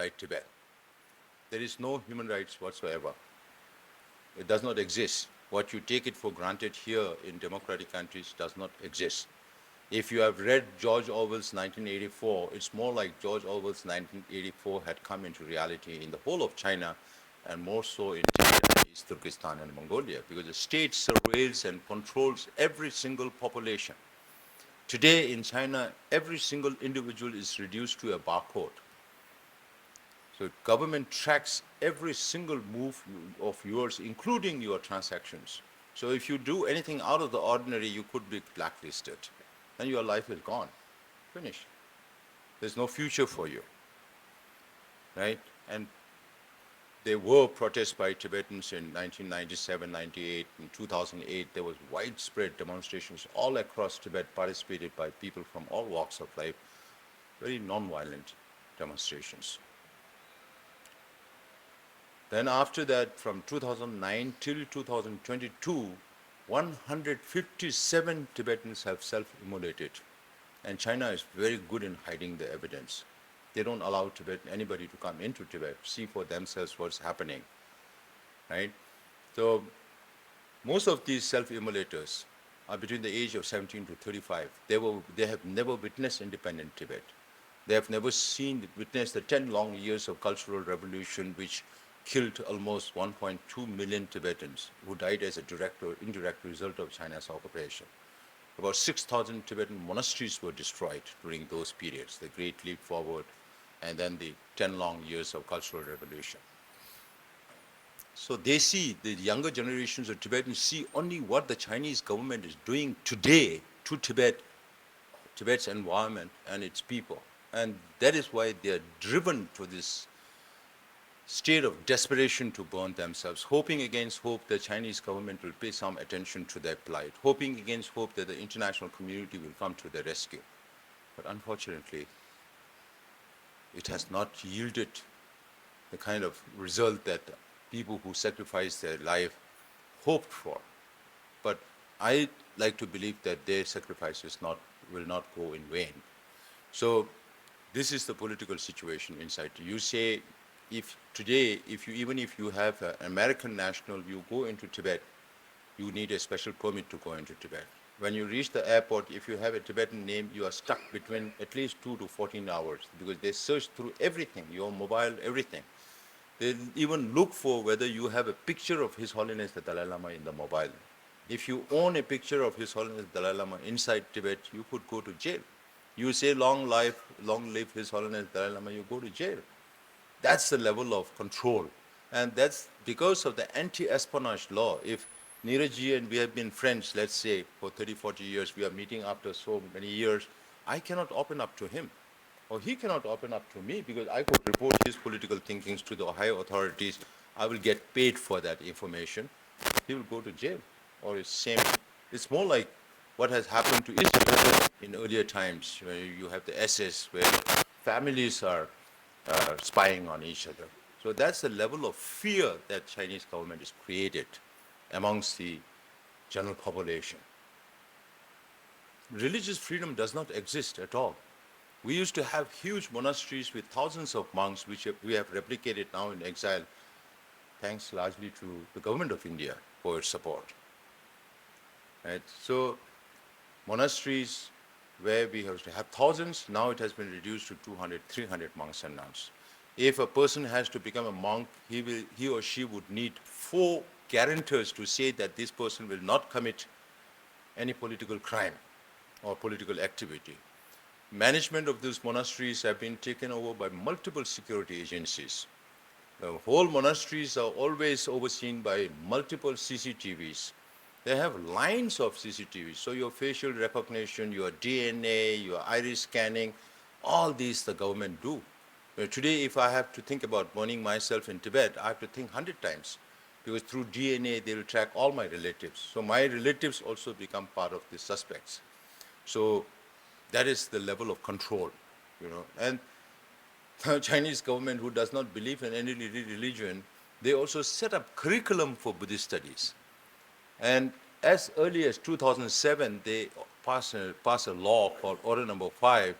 inside Tibet. There is no human rights whatsoever. It does not exist. What you take it for granted here in democratic countries does not exist. If you have read George Orwell's 1984, it's more like George Orwell's 1984 had come into reality in the whole of China, and more so in Tibet, East Turkestan, and Mongolia, because the state surveils and controls every single population. Today in China, every single individual is reduced to a barcode. So government tracks every single move of yours, including your transactions. So if you do anything out of the ordinary, you could be blacklisted. And your life is gone, finished. There's no future for you, right? And there were protests by Tibetans in 1997, 98, and 2008. There was widespread demonstrations all across Tibet, participated by people from all walks of life, very non-violent demonstrations. Then after that, from 2009 till 2022, 157 Tibetans have self-immolated. And China is very good in hiding the evidence. They don't allow anybody to come into Tibet, see for themselves what's happening, right? So most of these self-immolators are between the age of 17 to 35. They have never witnessed independent Tibet. They have never witnessed the 10 long years of cultural revolution which killed almost 1.2 million Tibetans who died as a direct or indirect result of China's occupation. About 6,000 Tibetan monasteries were destroyed during those periods, the Great Leap Forward, and then the 10 long years of cultural revolution. So they see, the younger generations of Tibetans see only what the Chinese government is doing today to Tibet's environment and its people. And that is why they are driven to this state of desperation to burn themselves, hoping against hope the Chinese government will pay some attention to their plight, hoping against hope that the international community will come to their rescue. But unfortunately, it has not yielded the kind of result that people who sacrificed their life hoped for. But I like to believe that their sacrifices will not go in vain. So this is the political situation inside. You say, even if you have an American national, you go into Tibet, you need a special permit to go into Tibet. When you reach the airport, if you have a Tibetan name, you are stuck between at least 2 to 14 hours because they search through everything, your mobile, everything. They even look for whether you have a picture of His Holiness the Dalai Lama in the mobile. If you own a picture of His Holiness the Dalai Lama inside Tibet, you could go to jail. You say long live His Holiness the Dalai Lama, you go to jail. That's the level of control. And that's because of the anti-espionage law. If Neeraj and we have been friends, let's say, for 30, 40 years, we are meeting after so many years, I cannot open up to him. Or he cannot open up to me because I could report his political thinkings to the higher authorities. I will get paid for that information. He will go to jail. Or it's more like what has happened to Israel in earlier times, where you have the SS, where families are spying on each other. So that's the level of fear that Chinese government has created amongst the general population. Religious freedom does not exist at all. We used to have huge monasteries with thousands of monks, which we have replicated now in exile, thanks largely to the government of India for its support. Right? So monasteries where we used to have thousands, now it has been reduced to 200, 300 monks and nuns. If a person has to become a monk, he or she would need 4 guarantors to say that this person will not commit any political crime or political activity. Management of these monasteries have been taken over by multiple security agencies. The whole monasteries are always overseen by multiple CCTVs. They have lines of CCTVs, so your facial recognition, your DNA, your iris scanning, all these the government do. Today, if I have to think about burning myself in Tibet, I have to think 100 times, because through DNA, they will track all my relatives. So my relatives also become part of the suspects. So that is the level of control, And the Chinese government, who does not believe in any religion, they also set up curriculum for Buddhist studies. And as early as 2007, they passed a law called Order Number 5,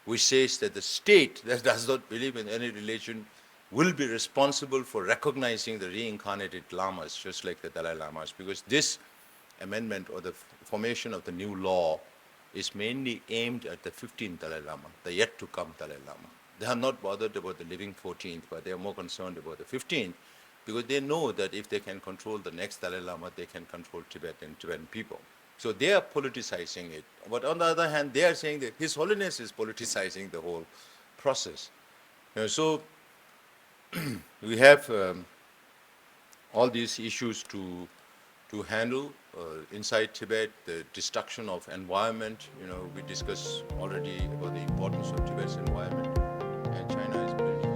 which says that the state that does not believe in any religion will be responsible for recognizing the reincarnated lamas, just like the Dalai Lamas, because this amendment or the formation of the new law is mainly aimed at the 15th Dalai Lama, the yet to come Dalai Lama. They are not bothered about the living 14th, but they are more concerned about the 15th, because they know that if they can control the next Dalai Lama, they can control Tibet and Tibetan people. So they are politicizing it. But on the other hand, they are saying that His Holiness is politicizing the whole process. So we have all these issues to handle inside Tibet, the destruction of environment. We discussed already about the importance of Tibet's environment, and China is building